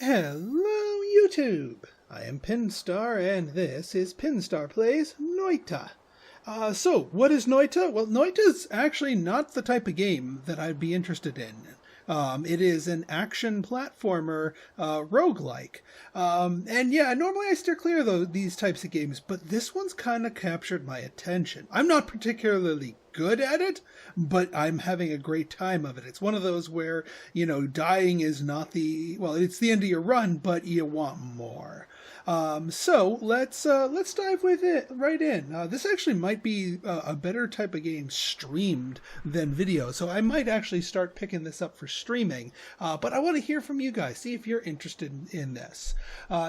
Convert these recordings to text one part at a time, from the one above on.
Hello, YouTube! I am Pinstar, and this is Pinstar Plays Noita. So, what is Noita? Well, Noita is actually not the type of game that I'd be interested in. It is an action platformer, roguelike. And yeah, normally I steer clear of these types of games, but this one's kind of captured my attention. I'm not particularly good at it, but I'm having a great time of it. It's one of those where, dying is not it's the end of your run, but you want more. So let's dive with it right in. This actually might be a better type of game streamed than video, so I might actually start picking this up for streaming. But I want to hear from you guys, see if you're interested in this.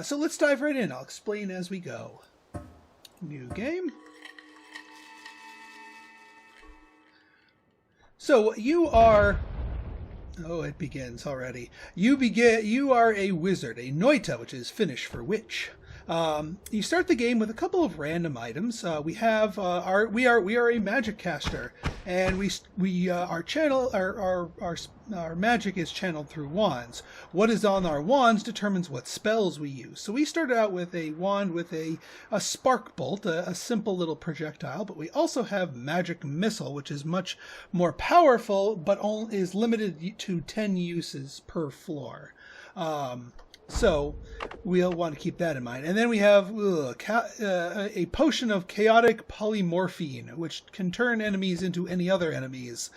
So let's dive right in. I'll explain as we go. New game. So you are... Oh, it begins already. You are a wizard, a Noita, which is Finnish for witch. You start the game with a couple of random items. We are a magic caster, and our magic is channeled through wands. What is on our wands determines what spells we use. So we started out with a wand with a spark bolt, a simple little projectile, but we also have magic missile, which is much more powerful, but is limited to 10 uses per floor. So we'll want to keep that in mind. And then we have a potion of chaotic polymorphine, which can turn enemies into any other enemies,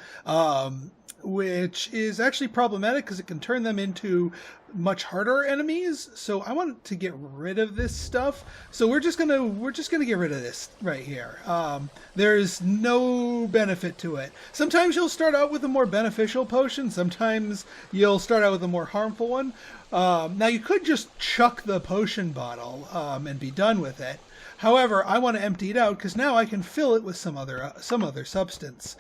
which is actually problematic because it can turn them into much harder enemies. So I want to get rid of this stuff. So we're just gonna get rid of this right here. There's no benefit to it. Sometimes you'll start out with a more beneficial potion. Sometimes you'll start out with a more harmful one. Now you could just chuck the potion bottle and be done with it. However, I want to empty it out because now I can fill it with some other substance,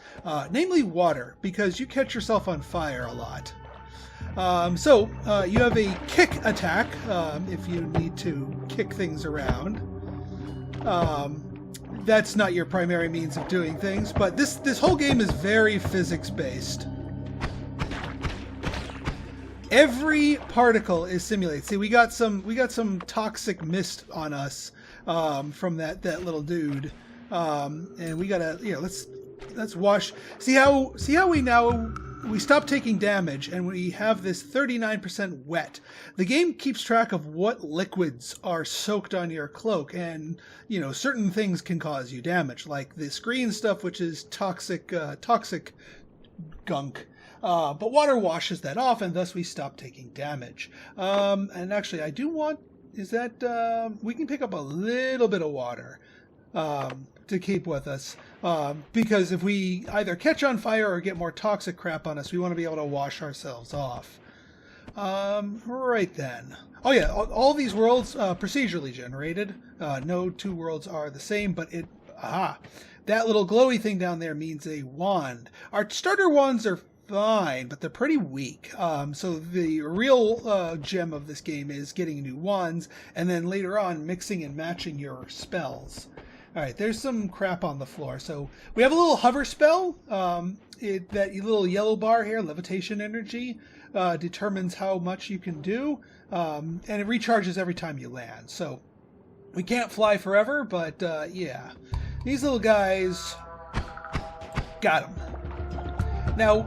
namely water, because you catch yourself on fire a lot. So you have a kick attack if you need to kick things around. That's not your primary means of doing things, but this whole game is very physics-based. Every particle is simulated. See, we got some toxic mist on us from that little dude, and we gotta let's wash. See how we stop taking damage, and we have this 39% wet. The game keeps track of what liquids are soaked on your cloak, and certain things can cause you damage, like this green stuff, which is toxic gunk. But water washes that off, and thus we stop taking damage. And actually, I do want we can pick up a little bit of water to keep with us, because if we either catch on fire or get more toxic crap on us, we want to be able to wash ourselves off. Right then. Oh yeah, all these worlds procedurally generated. No two worlds are the same, but that little glowy thing down there means a wand. Our starter wands are fine, but they're pretty weak. So the real gem of this game is getting new wands, and then later on mixing and matching your spells. Alright, there's some crap on the floor. So we have a little hover spell. That little yellow bar here, levitation energy, determines how much you can do, and it recharges every time you land. So we can't fly forever, but yeah. These little guys, got them. Now,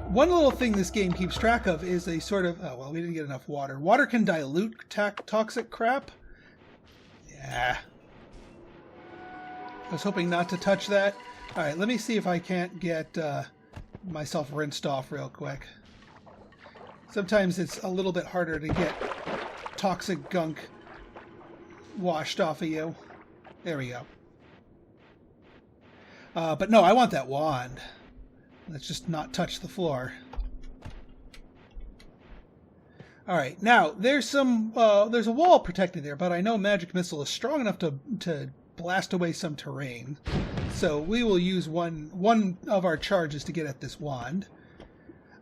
one little thing this game keeps track of is a sort of... Oh, well, we didn't get enough water. Water can dilute toxic crap. Yeah. I was hoping not to touch that. Alright, let me see if I can't get myself rinsed off real quick. Sometimes it's a little bit harder to get toxic gunk washed off of you. There we go. But no, I want that wand. Let's just not touch the floor. Alright, now there's a wall protected there, but I know Magic Missile is strong enough to blast away some terrain. So we will use one of our charges to get at this wand.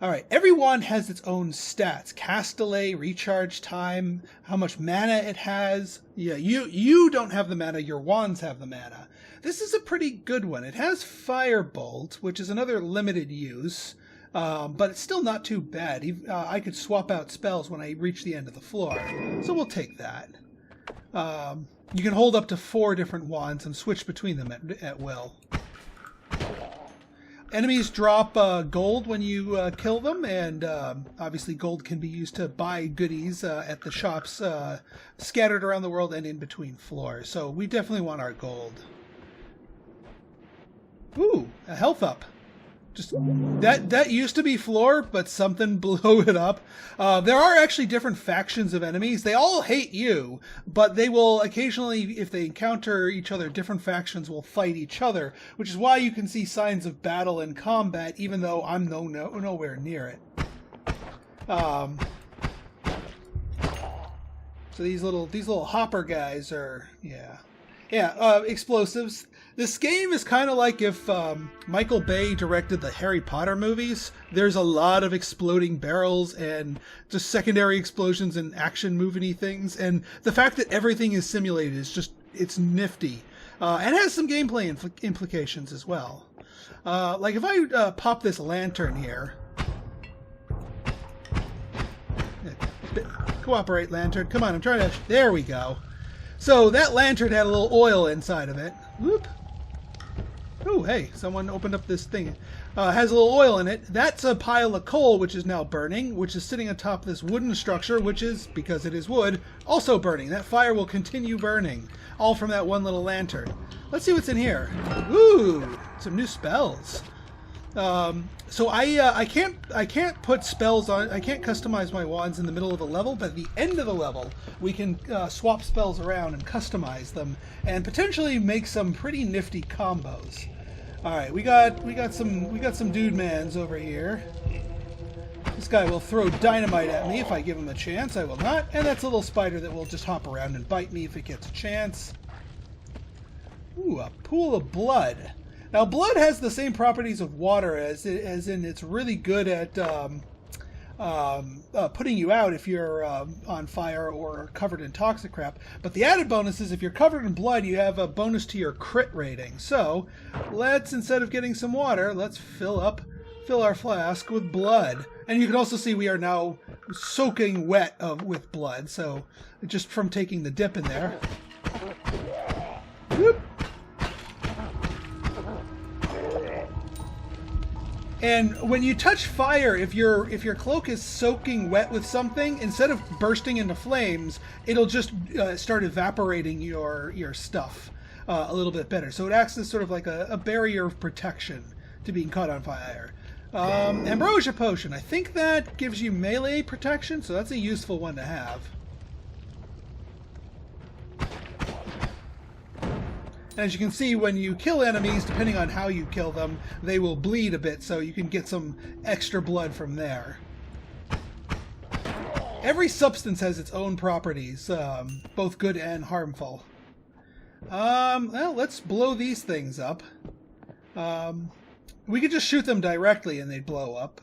Alright, every wand has its own stats. Cast delay, recharge time, how much mana it has. Yeah, you don't have the mana, your wands have the mana. This is a pretty good one. It has Firebolt, which is another limited use. but it's still not too bad. I could swap out spells when I reach the end of the floor, so we'll take that. You can hold up to 4 different wands and switch between them at will. Enemies drop gold when you kill them, and obviously gold can be used to buy goodies at the shops scattered around the world and in between floors. So we definitely want our gold. Ooh, a health up. Just that used to be floor, but something blew it up. There are actually different factions of enemies. They all hate you, but they will occasionally, if they encounter each other, different factions will fight each other, which is why you can see signs of battle and combat, even though I'm nowhere near it. So these little hopper guys are, explosives. This game is kind of like if Michael Bay directed the Harry Potter movies. There's a lot of exploding barrels and just secondary explosions and action movie things. And the fact that everything is simulated is just, it's nifty. And has some gameplay implications as well. Like if I pop this lantern here. Cooperate, lantern. Come on, I'm trying to... There we go. So that lantern had a little oil inside of it. Whoop. Oh, hey, someone opened up this thing. Has a little oil in it. That's a pile of coal, which is now burning, which is sitting atop this wooden structure, which is, because it is wood, also burning. That fire will continue burning, all from that one little lantern. Let's see what's in here. Ooh, some new spells. So I can't put spells on. I can't customize my wands in the middle of the level, but at the end of the level, we can swap spells around and customize them, and potentially make some pretty nifty combos. All right, we got some dude mans over here. This guy will throw dynamite at me if I give him a chance. I will not, and that's a little spider that will just hop around and bite me if it gets a chance. Ooh, a pool of blood. Now, blood has the same properties of water as in it's really good at putting you out if you're on fire or covered in toxic crap. But the added bonus is if you're covered in blood, you have a bonus to your crit rating. So let's, instead of getting some water, let's fill our flask with blood. And you can also see we are now soaking wet with blood. So just from taking the dip in there. Whoop. And when you touch fire, if your cloak is soaking wet with something, instead of bursting into flames, it'll just start evaporating your stuff a little bit better. So it acts as sort of like a barrier of protection to being caught on fire. Ambrosia potion. I think that gives you melee protection, so that's a useful one to have. As you can see, when you kill enemies, depending on how you kill them, they will bleed a bit, so you can get some extra blood from there. Every substance has its own properties, both good and harmful. Well, let's blow these things up. We could just shoot them directly and they'd blow up.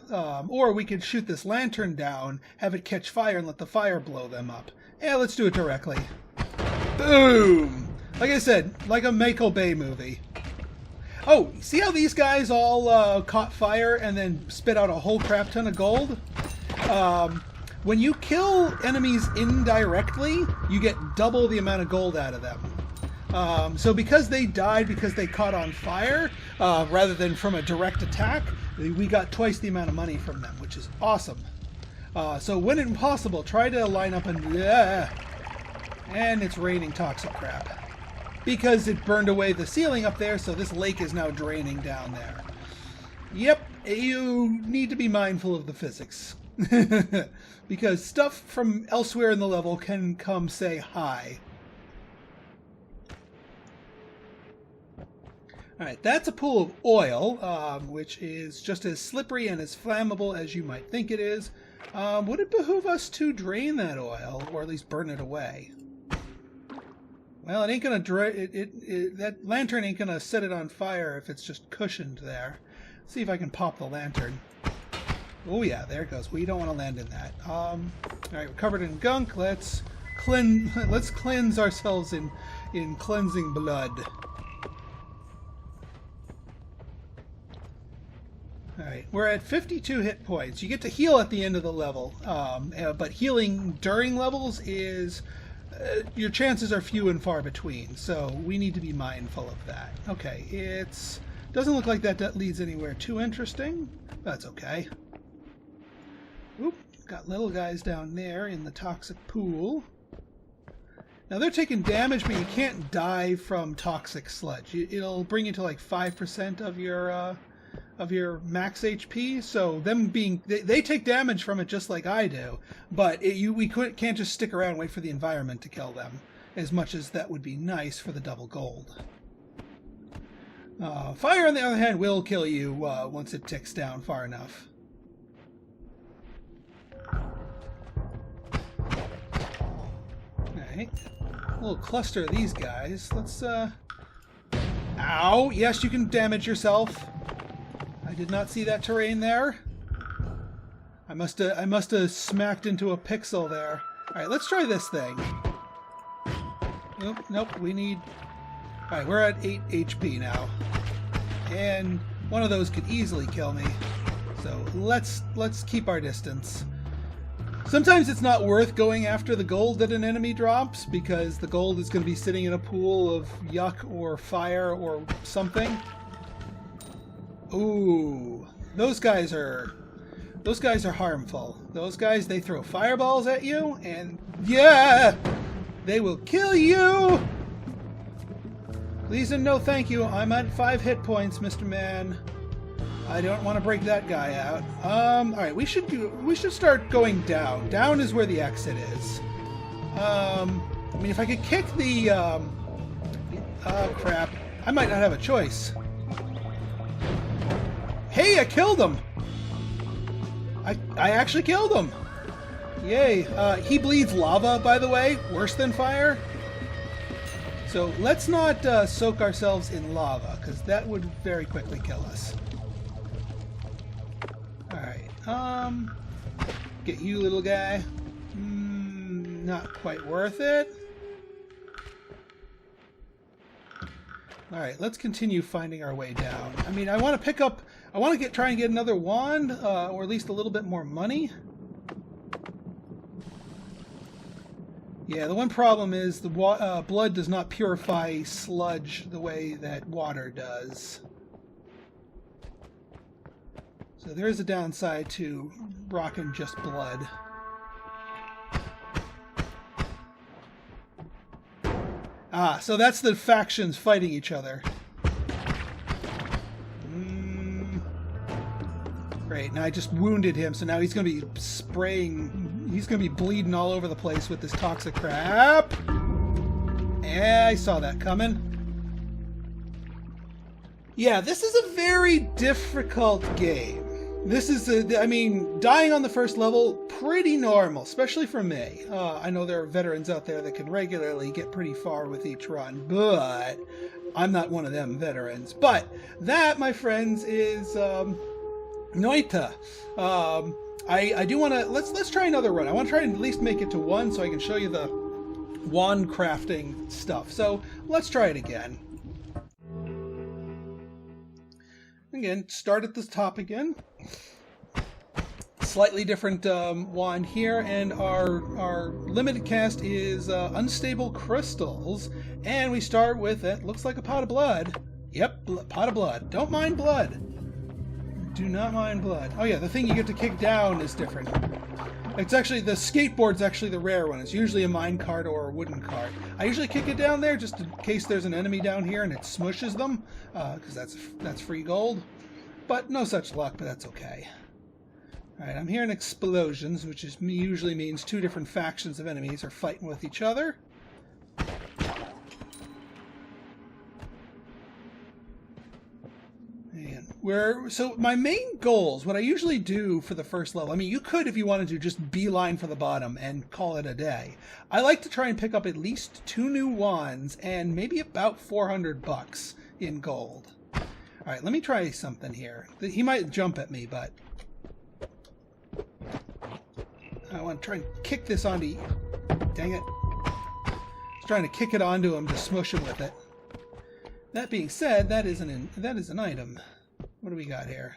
Or we could shoot this lantern down, have it catch fire, and let the fire blow them up. Yeah, let's do it directly. Boom! Like I said, like a Michael Bay movie. Oh, see how these guys all caught fire and then spit out a whole crap ton of gold? When you kill enemies indirectly, you get double the amount of gold out of them. So because they died because they caught on fire, rather than from a direct attack, we got twice the amount of money from them, which is awesome. So when impossible, try to line up and... and it's raining toxic crap. Because it burned away the ceiling up there, so this lake is now draining down there. Yep, you need to be mindful of the physics. Because stuff from elsewhere in the level can come say hi. Alright, that's a pool of oil, which is just as slippery and as flammable as you might think it is. Would it behoove us to drain that oil, or at least burn it away? Well, it ain't gonna that lantern ain't gonna set it on fire if it's just cushioned there. Let's see if I can pop the lantern. Oh yeah, there it goes. We don't want to land in that. All right, we're covered in gunk. Let's cleanse ourselves in cleansing blood. All right, We're at 52 hit points. You get to heal at the end of the level, but healing during levels is... your chances are few and far between, so we need to be mindful of that. Okay, it's... doesn't look like that leads anywhere too interesting. That's okay. Oop, got little guys down there in the toxic pool. Now they're taking damage, but you can't die from toxic sludge. It'll bring you to like 5% of your max HP. So them being they take damage from it just like I do, but we can't just stick around and wait for the environment to kill them. As much as that would be nice for the double gold. Fire, on the other hand, will kill you once it ticks down far enough. Alright. A little cluster of these guys. Let's, Ow! Yes, you can damage yourself. I did not see that terrain there. I must have smacked into a pixel there. Alright, let's try this thing. Nope, we need... Alright, we're at 8 HP now. And one of those could easily kill me. So let's keep our distance. Sometimes it's not worth going after the gold that an enemy drops, because the gold is going to be sitting in a pool of yuck or fire or something. Ooh, those guys are harmful. Those guys, they throw fireballs at you, and yeah, they will kill you. Please and no thank you. I'm at 5 hit points, Mr. Man. I don't want to break that guy out. All right, we should start going down. Down is where the exit is. I mean, if I could kick the oh crap, I might not have a choice. Hey, I killed him. I actually killed him. Yay. He bleeds lava, by the way, worse than fire. So let's not soak ourselves in lava, because that would very quickly kill us. Alright, get you, little guy. Not quite worth it. Alright, let's continue finding our way down. I mean, I want to try and get another wand, or at least a little bit more money. Yeah, the one problem is the blood does not purify sludge the way that water does. So there is a downside to rocking just blood. Ah, so that's the factions fighting each other. Great, now I just wounded him, so now he's going to be spraying... He's going to be bleeding all over the place with this toxic crap. Yeah, I saw that coming. Yeah, this is a very difficult game. This is, I mean, dying on the first level, pretty normal, especially for me. I know there are veterans out there that can regularly get pretty far with each run, but I'm not one of them veterans. But that, my friends, is Noita. I do want to, let's try another run. I want to try and at least make it to 1 so I can show you the wand crafting stuff. So let's try it again. Again, start at the top again. Slightly different wand here, and our limited cast is unstable crystals, and we start with it. Looks like a pot of blood. Yep, pot of blood. Don't mind blood. Do not mind blood. Oh yeah, the thing you get to kick down is different. It's actually, the skateboard's actually the rare one. It's usually a mine cart or a wooden cart. I usually kick it down there just in case there's an enemy down here and it smushes them, because that's free gold. But no such luck, but that's okay. Alright, I'm hearing explosions, which usually means 2 different factions of enemies are fighting with each other. So my main goals, what I usually do for the first level, I mean, you could, if you wanted to, just beeline for the bottom and call it a day. I like to try and pick up at least 2 new wands and maybe about 400 bucks in gold. Alright, let me try something here. He might jump at me, but I want to try and kick this onto you. Dang it. I was trying to kick it onto him to smush him with it. That being said, that is an item. What do we got here?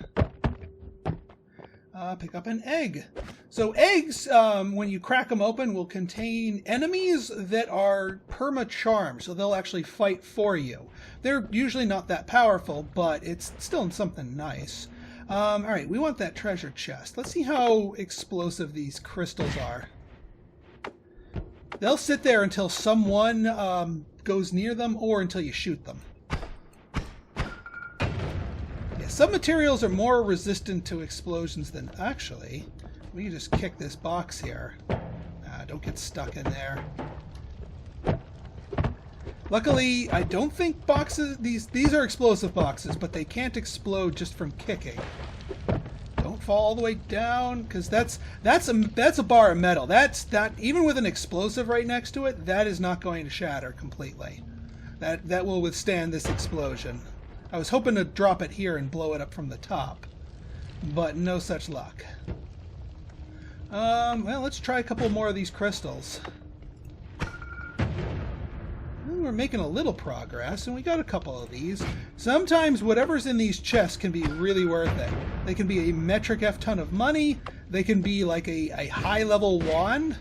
Pick up an egg. So eggs, when you crack them open, will contain enemies that are perma-charmed, so they'll actually fight for you. They're usually not that powerful, but it's still something nice. Alright, we want that treasure chest. Let's see how explosive these crystals are. They'll sit there until someone goes near them or until you shoot them. Yeah, some materials are more resistant to explosions than... Actually, we can just kick this box here. Don't get stuck in there. Luckily, I don't think boxes... These are explosive boxes, but they can't explode just from kicking. Don't fall all the way down, because that's a bar of metal. Even with an explosive right next to it, that is not going to shatter completely. That will withstand this explosion. I was hoping to drop it here and blow it up from the top, but no such luck. Well, let's try a couple more of these crystals. We're making a little progress, and we got a couple of these. Sometimes whatever's in these chests can be really worth it. They can be a metric F ton of money. They can be like a high-level wand.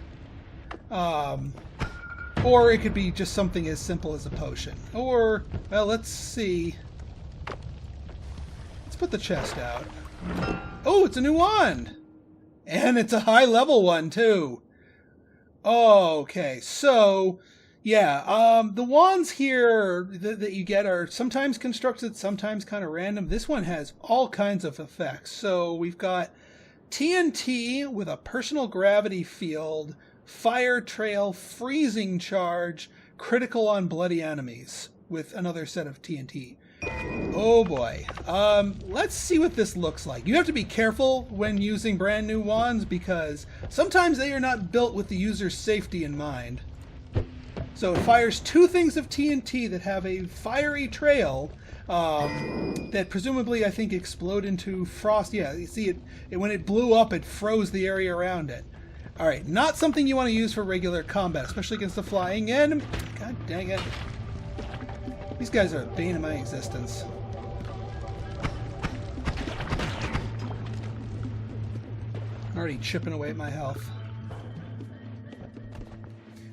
Or it could be just something as simple as a potion. Or, well, let's see. Let's put the chest out. Oh, it's a new wand! And it's a high-level one, too. Okay, so... yeah, the wands here that you get are sometimes constructed, sometimes kind of random. This one has all kinds of effects. So we've got TNT with a personal gravity field, fire trail, freezing charge, critical on bloody enemies with another set of TNT. Oh boy. Let's see what this looks like. You have to be careful when using brand new wands because sometimes they are not built with the user's safety in mind. So it fires two things of TNT that have a fiery trail that presumably, I think, explode into frost. Yeah, you see, when it blew up, it froze the area around it. All right, not something you want to use for regular combat, especially against the flying enemy. God dang it. These guys are a bane of my existence. I'm already chipping away at my health.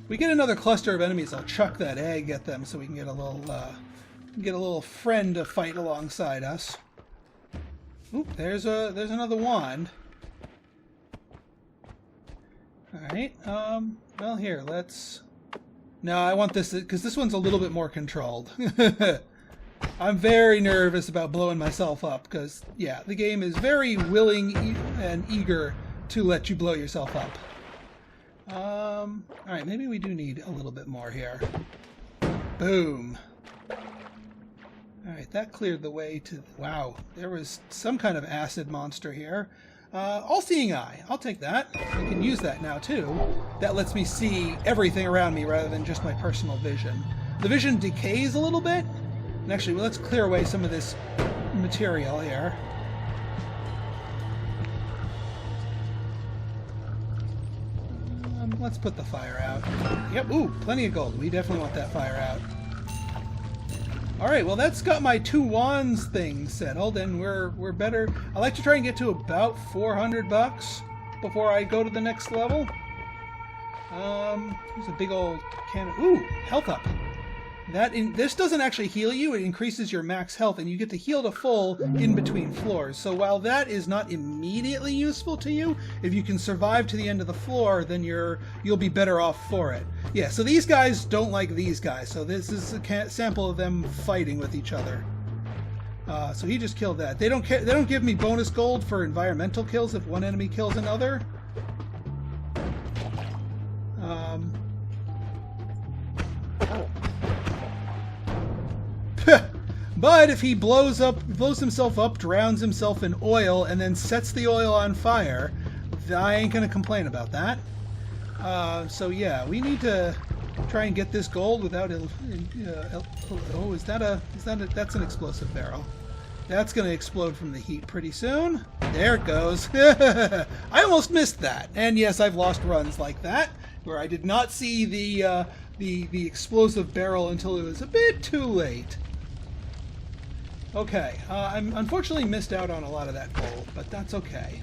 We get another cluster of enemies, I'll chuck that egg at them so we can get a little friend to fight alongside us. Oop, there's another wand. Alright, well here, let's... No, I want this, because this one's a little bit more controlled. I'm very nervous about blowing myself up, because, yeah, the game is very willing and eager to let you blow yourself up. Alright, maybe we do need a little bit more here. Boom. Alright, that cleared the way to... Wow, there was some kind of acid monster here. All-seeing eye. I'll take that. I can use that now, too. That lets me see everything around me rather than just my personal vision. The vision decays a little bit. And actually, let's clear away some of this material here. Let's put the fire out. Yep, ooh, plenty of gold. We definitely want that fire out. Alright, well that's got my two wands thing settled, and we're better. I like to try and get to about 400 bucks before I go to the next level. There's a big old cannon. Ooh, health up. This doesn't actually heal you, it increases your max health, and you get to heal to full in between floors. So while that is not immediately useful to you, if you can survive to the end of the floor, then you'll be better off for it. Yeah, so these guys don't like these guys, so this is a sample of them fighting with each other. So he just killed that. They don't give me bonus gold for environmental kills if one enemy kills another. But if he blows himself up, drowns himself in oil, and then sets the oil on fire, I ain't gonna complain about that. So yeah, we need to try and get this gold without... oh, that's an explosive barrel. That's gonna explode from the heat pretty soon. There it goes. I almost missed that. And yes, I've lost runs like that, where I did not see the explosive barrel until it was a bit too late. Okay, I'm unfortunately missed out on a lot of that gold, but that's okay.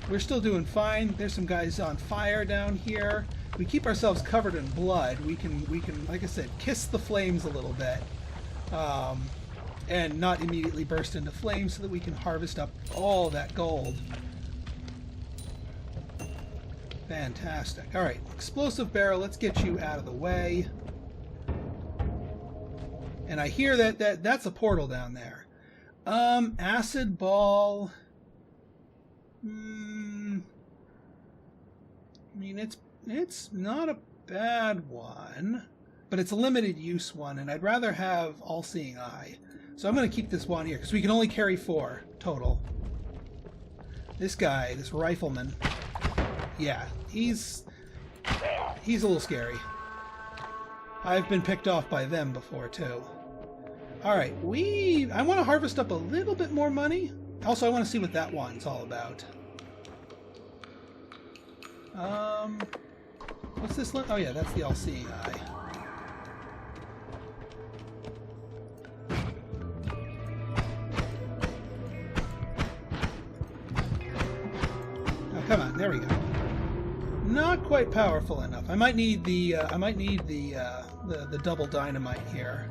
we're still doing fine. There's some guys on fire down here. We keep ourselves covered in blood. We can, like I said, kiss the flames a little bit, and not immediately burst into flames, so that we can harvest up all that gold. Fantastic. All right, explosive barrel. Let's get you out of the way. And I hear that's a portal down there. Acid ball. I mean, it's not a bad one, but it's a limited use one, and I'd rather have all-seeing eye. So I'm going to keep this one here because we can only carry 4 total. This guy, this rifleman, yeah, he's a little scary. I've been picked off by them before too. All right, I want to harvest up a little bit more money. Also, I want to see what that one's all about. What's this? Oh yeah, that's the all-seeing eye. Oh, come on, there we go. Not quite powerful enough. I might need the the double dynamite here.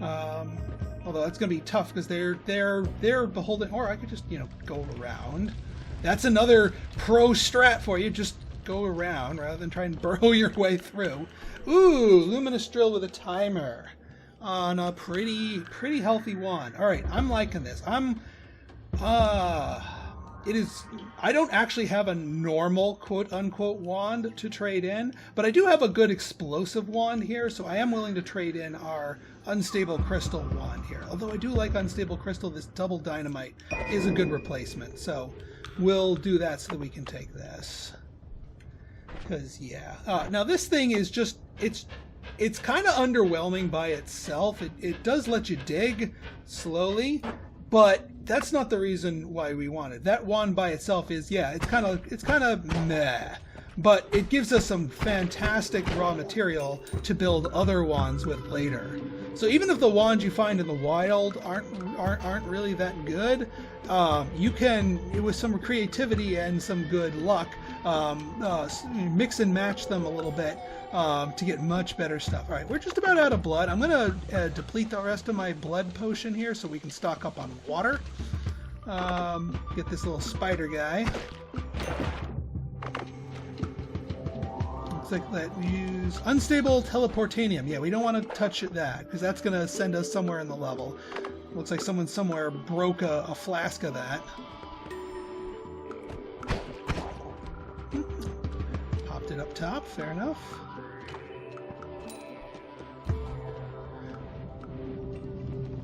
Although it's going to be tough because they're beholden. Or I could just go around. That's another pro strat for you. Just go around rather than try and burrow your way through. Ooh, luminous drill with a timer on a pretty healthy one. All right, I'm liking this. It is. I don't actually have a normal quote-unquote wand to trade in, but I do have a good explosive wand here, so I am willing to trade in our unstable crystal wand here. Although I do like unstable crystal, this double dynamite is a good replacement, so we'll do that so that we can take this. Because, yeah. Now this thing is just, it's kind of underwhelming by itself. It does let you dig slowly, but that's not the reason why we want it. That wand by itself is, yeah, it's kind of meh. But it gives us some fantastic raw material to build other wands with later. So even if the wands you find in the wild aren't really that good, you can, with some creativity and some good luck, mix and match them a little bit to get much better stuff. All right, we're just about out of blood. I'm going to deplete the rest of my blood potion here so we can stock up on water. Get this little spider guy. Looks like that we use unstable teleportanium. Yeah, we don't want to touch that because that's going to send us somewhere in the level. Looks like someone somewhere broke a flask of that. Popped it up top, fair enough.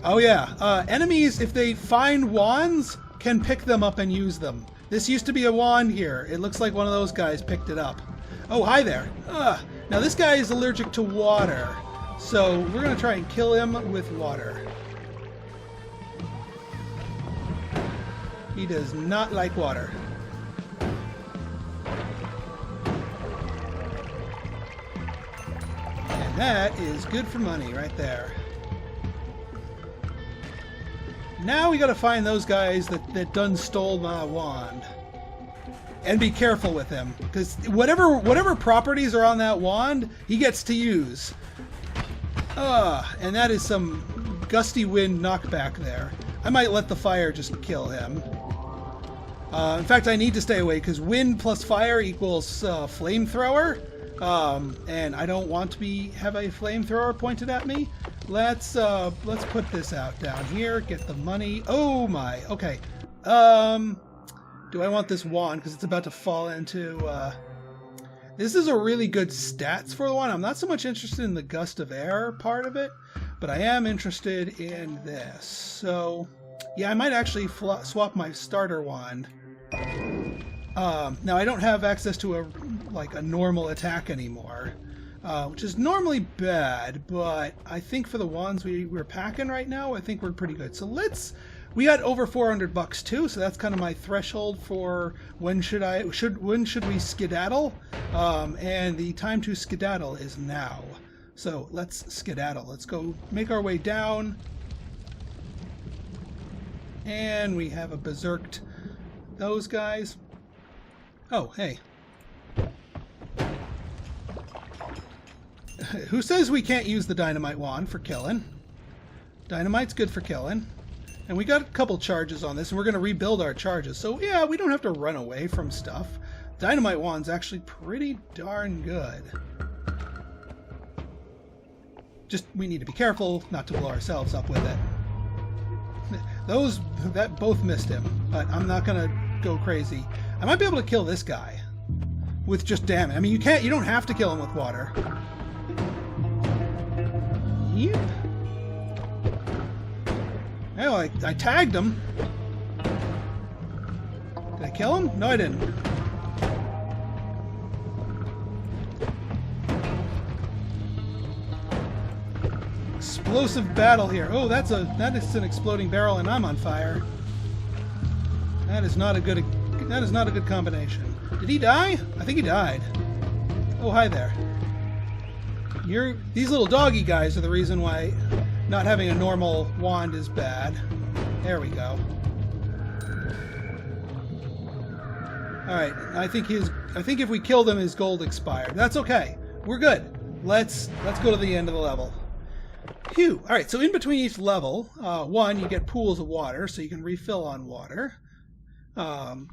Oh yeah, enemies, if they find wands, can pick them up and use them. This used to be a wand here. It looks like one of those guys picked it up. Oh, hi there. Now this guy is allergic to water, so we're going to try and kill him with water. He does not like water. And that is good for money right there. Now we got to find those guys that done stole my wand. And be careful with him, because whatever properties are on that wand, he gets to use. And that is some gusty wind knockback there. I might let the fire just kill him. In fact, I need to stay away, because wind plus fire equals flamethrower. And I don't want to have a flamethrower pointed at me. Let's put this out down here. Get the money. Oh my. Okay. Do I want this wand? Because it's about to fall into... This is a really good stats for the one. I'm not so much interested in the gust of air part of it, but I am interested in this. So, yeah, I might actually swap my starter wand. Now, I don't have access to a normal attack anymore, which is normally bad, but I think for the wands we're packing right now, I think we're pretty good. So we got over $400 too, so that's kind of my threshold for when should we skedaddle, and the time to skedaddle is now. So let's skedaddle. Let's go make our way down, and we have a berserked those guys. Oh, hey. Who says we can't use the dynamite wand for killing? Dynamite's good for killing. And we got a couple charges on this, and we're going to rebuild our charges. So, yeah, we don't have to run away from stuff. Dynamite wand's actually pretty darn good. Just, we need to be careful not to blow ourselves up with it. That both missed him, but I'm not going to go crazy. I might be able to kill this guy with just damage. I mean, you don't have to kill him with water. Yep. Oh, I tagged him. Did I kill him? No, I didn't. Explosive battle here. Oh, that is an exploding barrel, and I'm on fire. That is not a good combination. Did he die? I think he died. Oh, hi there. These little doggy guys are the reason why not having a normal wand is bad. There we go. Alright, I think if we killed him, his gold expired. That's okay. We're good. Let's go to the end of the level. Phew. Alright, so in between each level, 1, you get pools of water, so you can refill on water.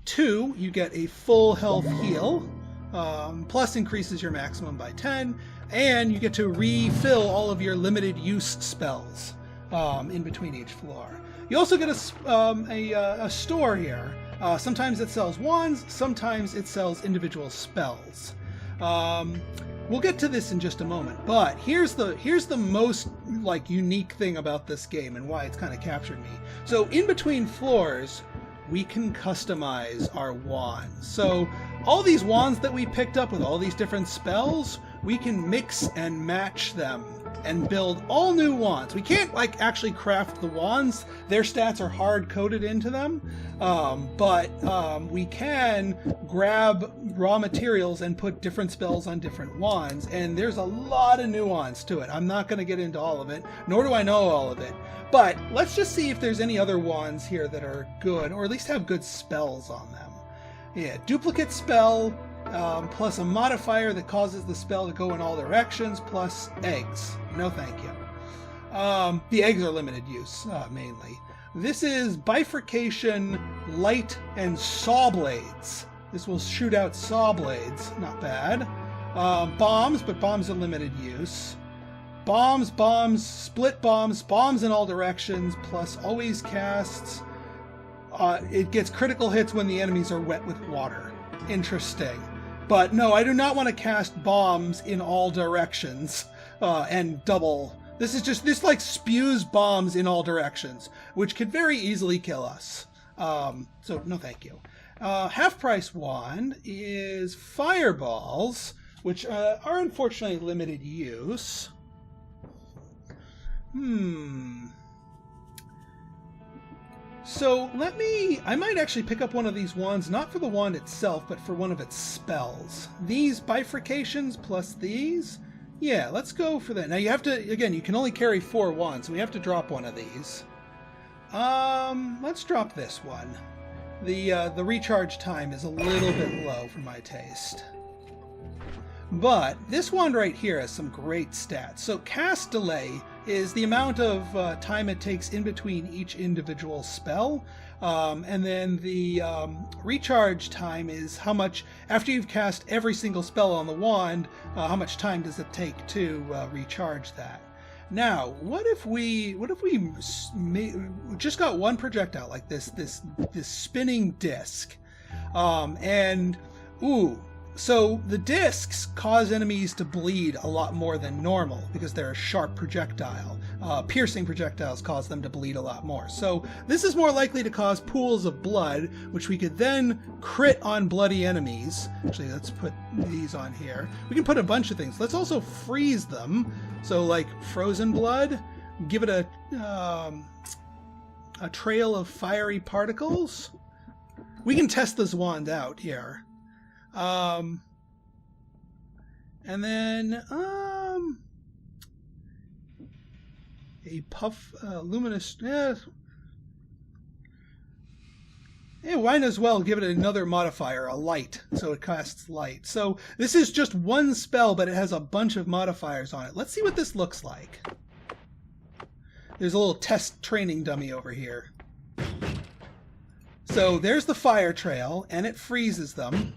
2, you get a full health heal, plus increases your maximum by 10, and you get to refill all of your limited use spells in between each floor. You also get a store here. Sometimes it sells wands, sometimes it sells individual spells. We'll get to this in just a moment, but here's the most unique thing about this game and why it's kind of captured me. So in between floors, we can customize our wands. So all these wands that we picked up with all these different spells, we can mix and match them and build all new wands. We can't actually craft the wands. Their stats are hard coded into them. But we can grab raw materials and put different spells on different wands. And there's a lot of nuance to it. I'm not going to get into all of it, nor do I know all of it. But let's just see if there's any other wands here that are good, or at least have good spells on them. Yeah, duplicate spell, plus a modifier that causes the spell to go in all directions, plus eggs. No thank you. The eggs are limited use, mainly. This is bifurcation, light, and saw blades. This will shoot out saw blades. Not bad. Bombs, but bombs are limited use. Bombs, split bombs in all directions, plus always casts. It gets critical hits when the enemies are wet with water. Interesting. But no, I do not want to cast bombs in all directions and double. This spews bombs in all directions, which could very easily kill us. So no thank you. Half-price wand is fireballs, which are unfortunately limited use. So I might actually pick up one of these wands, not for the wand itself, but for one of its spells. These bifurcations plus these, yeah, let's go for that. Now you have to, again, you can only carry 4 wands, so we have to drop one of these. Let's drop this one. The recharge time is a little bit low for my taste. But this wand right here has some great stats. So cast delay is the amount of time it takes in between each individual spell. And then the recharge time is how much, after you've cast every single spell on the wand, how much time does it take to recharge that. Now, what if we just got one projectile like this spinning disc, so the discs cause enemies to bleed a lot more than normal because they're a sharp projectile. Piercing projectiles cause them to bleed a lot more. So this is more likely to cause pools of blood, which we could then crit on bloody enemies. Actually, let's put these on here. We can put a bunch of things. Let's also freeze them. So like frozen blood, give it a trail of fiery particles. We can test this wand out here. And then, a puff, luminous, Yeah, might as well give it another modifier, a light, so it casts light. So this is just one spell, but it has a bunch of modifiers on it. Let's see what this looks like. There's a little test training dummy over here. So there's the fire trail, and it freezes them.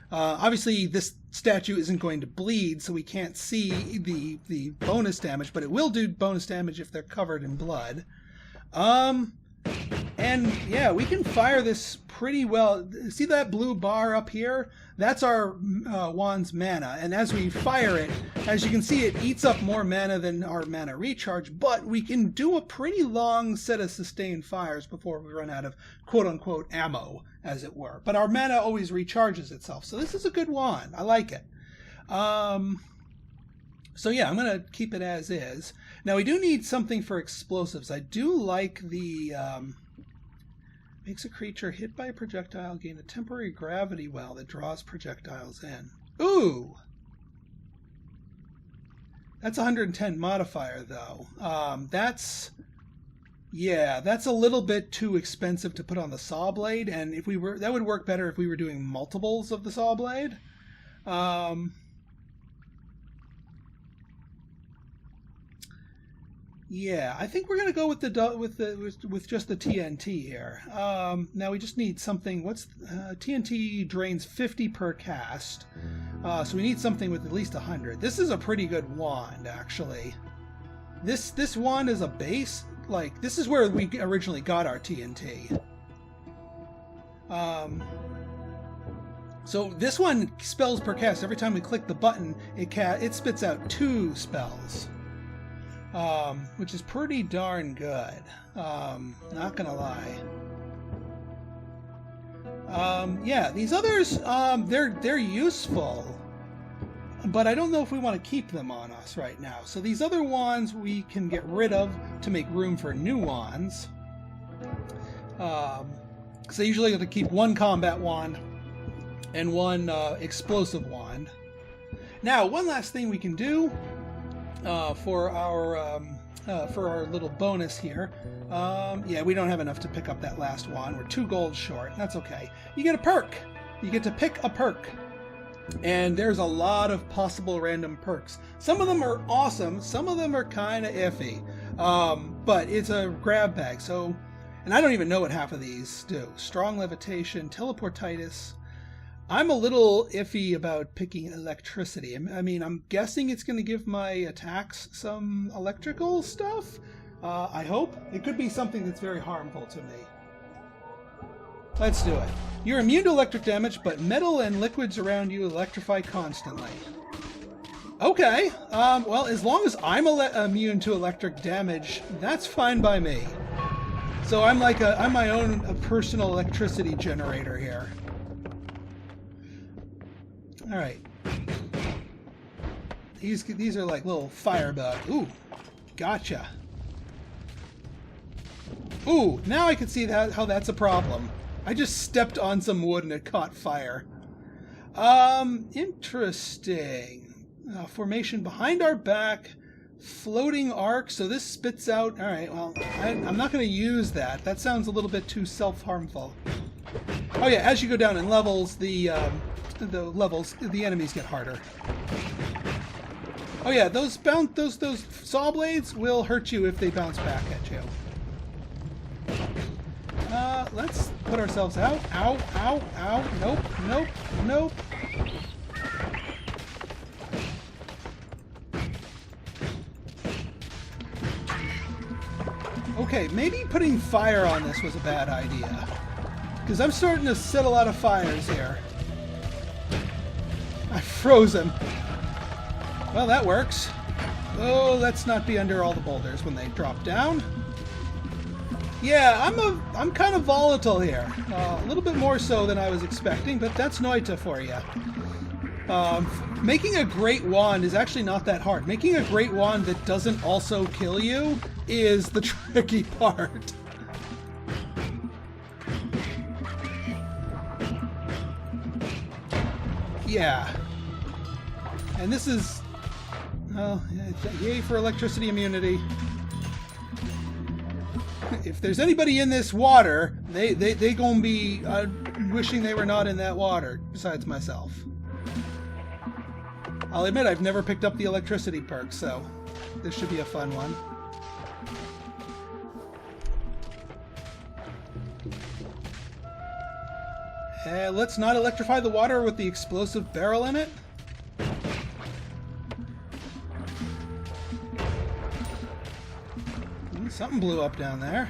Obviously, this statue isn't going to bleed, so we can't see the bonus damage, but it will do bonus damage if they're covered in blood. And yeah, we can fire this pretty well. See that blue bar up here? That's our wand's mana. And as we fire it, as you can see, it eats up more mana than our mana recharge, but we can do a pretty long set of sustained fires before we run out of quote-unquote ammo, as it were. But our mana always recharges itself, so this is a good wand. I like it. So yeah, I'm going to keep it as is. Now we do need something for explosives. I do like the... makes a creature hit by a projectile gain a temporary gravity well that draws projectiles in. Ooh! That's 110 modifier, though. That's a little bit too expensive to put on the saw blade, and if we were, that would work better if we were doing multiples of the saw blade. Yeah, I think we're gonna go with just the TNT here. Now we just need something. What's TNT drains 50 per cast, so we need something with at least 100. This is a pretty good wand, actually. This wand is a base. Like, this is where we originally got our TNT. So this one spells per cast. Every time we click the button, it spits out 2 spells. Which is pretty darn good. Not gonna lie. Yeah, these others, they're useful, but I don't know if we want to keep them on us right now. So these other wands we can get rid of to make room for new wands. Because I usually have to keep one combat wand and one explosive wand. Now, one last thing we can do. For our little bonus here. Yeah, we don't have enough to pick up that last wand. We're 2 gold short. That's okay. You get a perk. You get to pick a perk. And there's a lot of possible random perks. Some of them are awesome. Some of them are kind of iffy. But it's a grab bag. So, and I don't even know what half of these do. Strong levitation, teleportitis. I'm a little iffy about picking electricity. I mean, I'm guessing it's going to give my attacks some electrical stuff. I hope. It could be something that's very harmful to me. Let's do it. You're immune to electric damage, but metal and liquids around you electrify constantly. Okay. Well, as long as I'm immune to electric damage, that's fine by me. So I'm my own personal electricity generator here. All right. These are like little firebug. Ooh, gotcha. Ooh, now I can see how that's a problem. I just stepped on some wood and it caught fire. Interesting. Formation behind our back, floating arc. So this spits out. All right. Well, I'm not going to use that. That sounds a little bit too self-harmful. Oh yeah, as you go down in levels, the enemies get harder. Oh yeah, those saw blades will hurt you if they bounce back at you. Let's put ourselves out. Ow, ow, ow. Nope, nope, nope. Okay, maybe putting fire on this was a bad idea. Because I'm starting to set a lot of fires here. I froze him. Well, that works. Oh, let's not be under all the boulders when they drop down. Yeah, I'm kind of volatile here. A little bit more so than I was expecting, but that's Noita for you. Making a great wand is actually not that hard. Making a great wand that doesn't also kill you is the tricky part. Yeah. And this is... well, yay for electricity immunity. If there's anybody in this water, they gonna be wishing they were not in that water, besides myself. I'll admit I've never picked up the electricity perk, so this should be a fun one. Let's not electrify the water with the explosive barrel in it. Something blew up down there.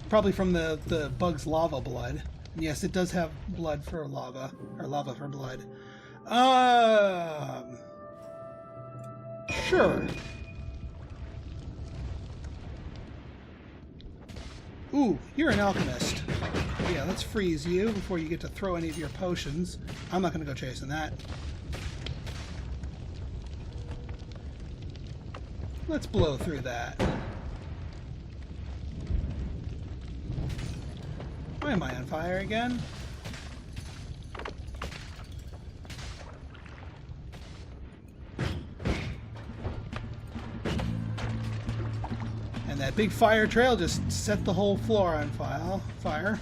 Probably from the bug's lava blood. And yes, it does have blood for lava, or lava for blood. Sure. Ooh, you're an alchemist. Yeah, let's freeze you before you get to throw any of your potions. I'm not going to go chasing that. Let's blow through that. Why am I on fire again? And that big fire trail just set the whole floor on fire.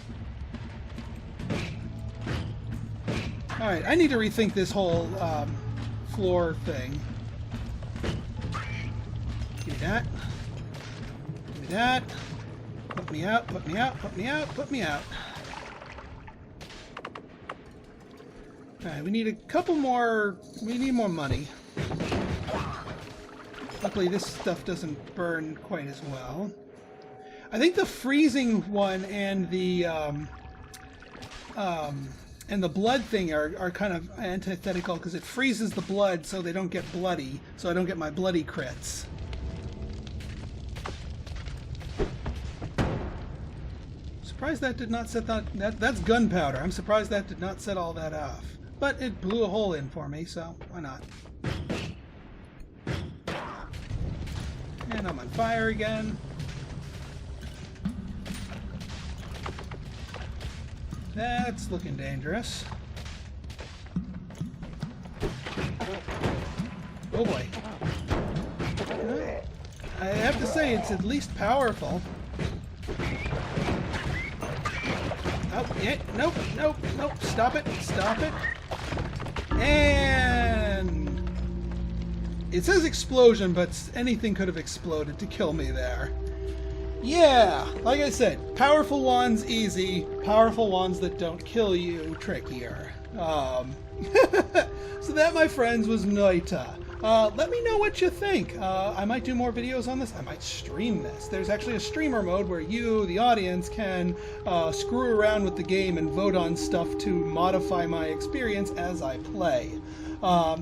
Alright, I need to rethink this whole floor thing. Give me that. Give me that. Put me out, put me out, put me out, put me out. Alright, we need a couple more... We need more money. Luckily this stuff doesn't burn quite as well. I think the freezing one and the blood thing are kind of antithetical because it freezes the blood so they don't get bloody, so I don't get my bloody crits. Surprised that did not set that's gunpowder. I'm surprised that did not set all that off. But it blew a hole in for me, so why not? And I'm on fire again. That's looking dangerous. Oh boy. I have to say it's at least powerful. Oh, yeah, nope, nope, nope, stop it, stop it. And it says explosion, but anything could have exploded to kill me there. Yeah, like I said, powerful ones easy, powerful ones that don't kill you trickier. So that, my friends, was Noita. Let me know what you think. I might do more videos on this. I might stream this. There's actually a streamer mode where you, the audience, can screw around with the game and vote on stuff to modify my experience as I play.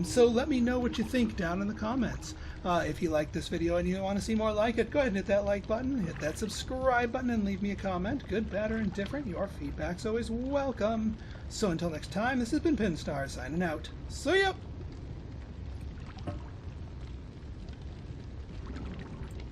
So let me know what you think down in the comments. If you like this video and you want to see more like it, go ahead and hit that like button, hit that subscribe button, and leave me a comment. Good, bad, or indifferent. Your feedback's always welcome. So until next time, this has been Pinstar signing out. See ya!